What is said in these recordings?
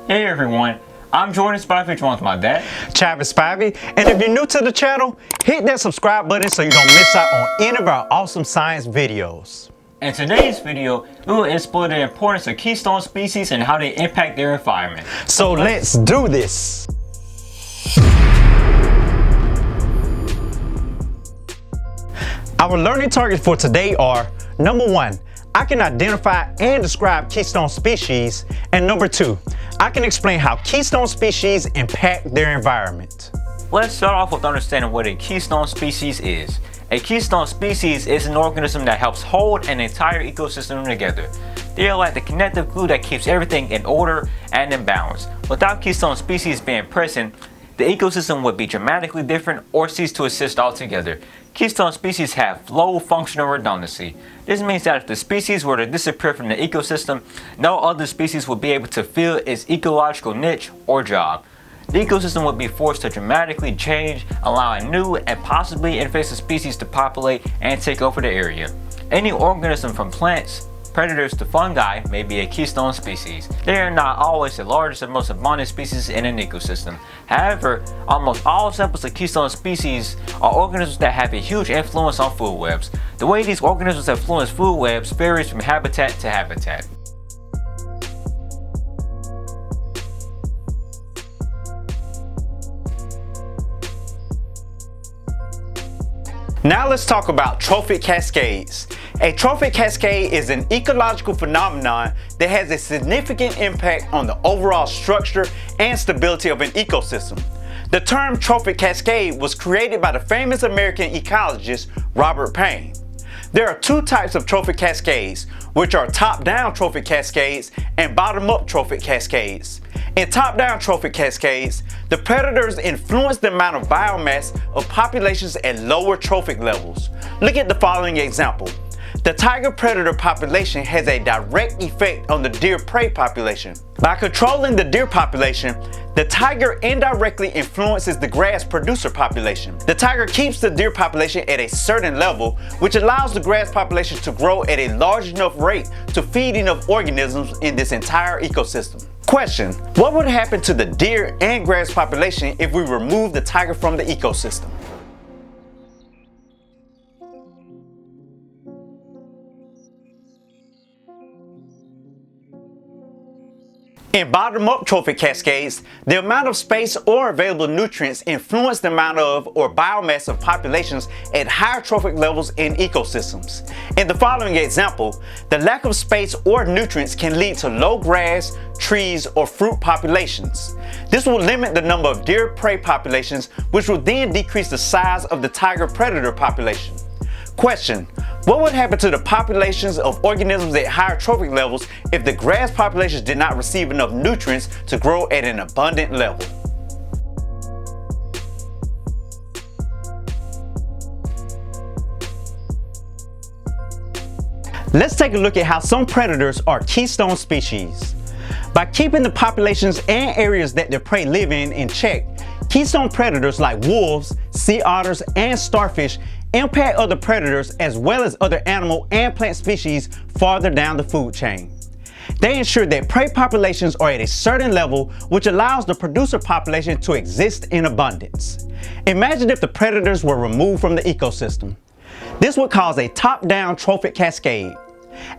Hey everyone, I'm Jordan Spivey, joined with my dad, Travis Spivey, and if you're new to the channel, hit that subscribe button so you don't miss out on any of our awesome science videos. In today's video, we will explore the importance of keystone species and how they impact their environment. So let's do this! Our learning targets for today are: number 1, I can identify and describe keystone species, and number 2, I can explain how keystone species impact their environment. Let's start off with understanding what a keystone species is. A keystone species is an organism that helps hold an entire ecosystem together. They are like the connective glue that keeps everything in order and in balance. Without keystone species being present, the ecosystem would be dramatically different or cease to exist altogether. Keystone species have low functional redundancy. This means that if the species were to disappear from the ecosystem, no other species would be able to fill its ecological niche or job. The ecosystem would be forced to dramatically change, allowing new and possibly invasive species to populate and take over the area. Any organism from plants, predators to fungi may be a keystone species. They are not always the largest and most abundant species in an ecosystem. However, almost all examples of keystone species are organisms that have a huge influence on food webs. The way these organisms influence food webs varies from habitat to habitat. Now let's talk about trophic cascades. A trophic cascade is an ecological phenomenon that has a significant impact on the overall structure and stability of an ecosystem. The term trophic cascade was created by the famous American ecologist Robert Payne. There are two types of trophic cascades, which are top-down trophic cascades and bottom-up trophic cascades. In top-down trophic cascades, the predators influence the amount of biomass of populations at lower trophic levels. Look at the following example. The tiger predator population has a direct effect on the deer prey population. By controlling the deer population, the tiger indirectly influences the grass producer population. The tiger keeps the deer population at a certain level, which allows the grass population to grow at a large enough rate to feed enough organisms in this entire ecosystem. Question: what would happen to the deer and grass population if we remove the tiger from the ecosystem? In bottom-up trophic cascades, the amount of space or available nutrients influence the amount of or biomass of populations at higher trophic levels in ecosystems. In the following example, the lack of space or nutrients can lead to low grass, trees, or fruit populations. This will limit the number of deer prey populations, which will then decrease the size of the tiger predator population. Question: what would happen to the populations of organisms at higher trophic levels if the grass populations did not receive enough nutrients to grow at an abundant level? Let's take a look at how some predators are keystone species. By keeping the populations and areas that their prey live in check, keystone predators like wolves, sea otters, and starfish impact other predators as well as other animal and plant species farther down the food chain. They ensure that prey populations are at a certain level, which allows the producer population to exist in abundance. Imagine if the predators were removed from the ecosystem. This would cause a top-down trophic cascade.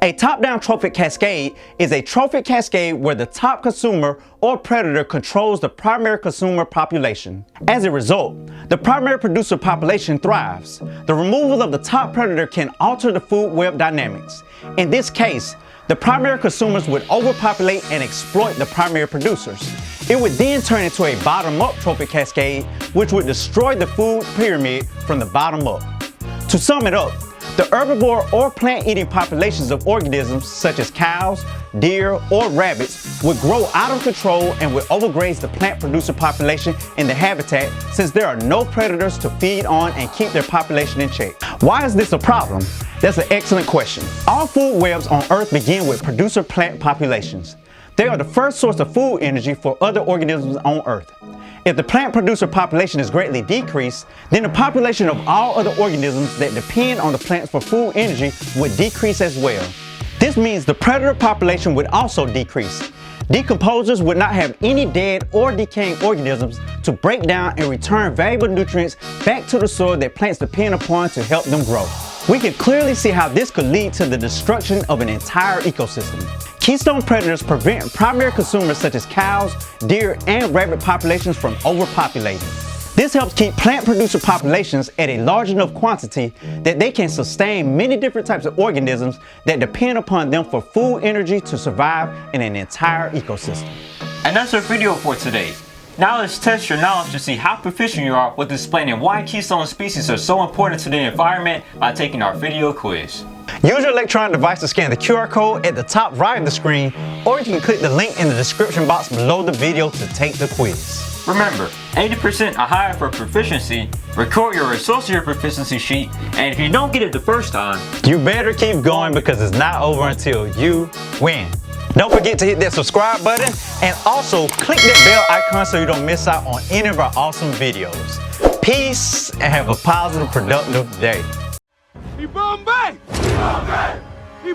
A top-down trophic cascade is a trophic cascade where the top consumer or predator controls the primary consumer population. As a result, the primary producer population thrives. The removal of the top predator can alter the food web dynamics. In this case, the primary consumers would overpopulate and exploit the primary producers. It would then turn into a bottom-up trophic cascade, which would destroy the food pyramid from the bottom up. To sum it up, the herbivore or plant-eating populations of organisms such as cows, deer, or rabbits would grow out of control and would overgraze the plant producer population in the habitat since there are no predators to feed on and keep their population in check. Why is this a problem? That's an excellent question. All food webs on Earth begin with producer plant populations. They are the first source of food energy for other organisms on Earth. If the plant producer population is greatly decreased, then the population of all other organisms that depend on the plants for food energy would decrease as well. This means the predator population would also decrease. Decomposers would not have any dead or decaying organisms to break down and return valuable nutrients back to the soil that plants depend upon to help them grow. We can clearly see how this could lead to the destruction of an entire ecosystem. Keystone predators prevent primary consumers such as cows, deer, and rabbit populations from overpopulating. This helps keep plant producer populations at a large enough quantity that they can sustain many different types of organisms that depend upon them for food energy to survive in an entire ecosystem. And that's our video for today. Now let's test your knowledge to see how proficient you are with explaining why keystone species are so important to the environment by taking our video quiz. Use your electronic device to scan the QR code at the top right of the screen, or you can click the link in the description box below the video to take the quiz. Remember, 80% or higher for proficiency, record your associate proficiency sheet, and if you don't get it the first time, you better keep going because it's not over until you win. Don't forget to hit that subscribe button and also click that bell icon so you don't miss out on any of our awesome videos. Peace and have a positive, productive day. Bombay! Bombay!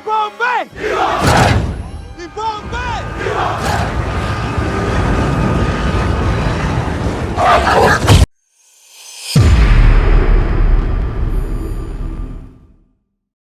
Bombay!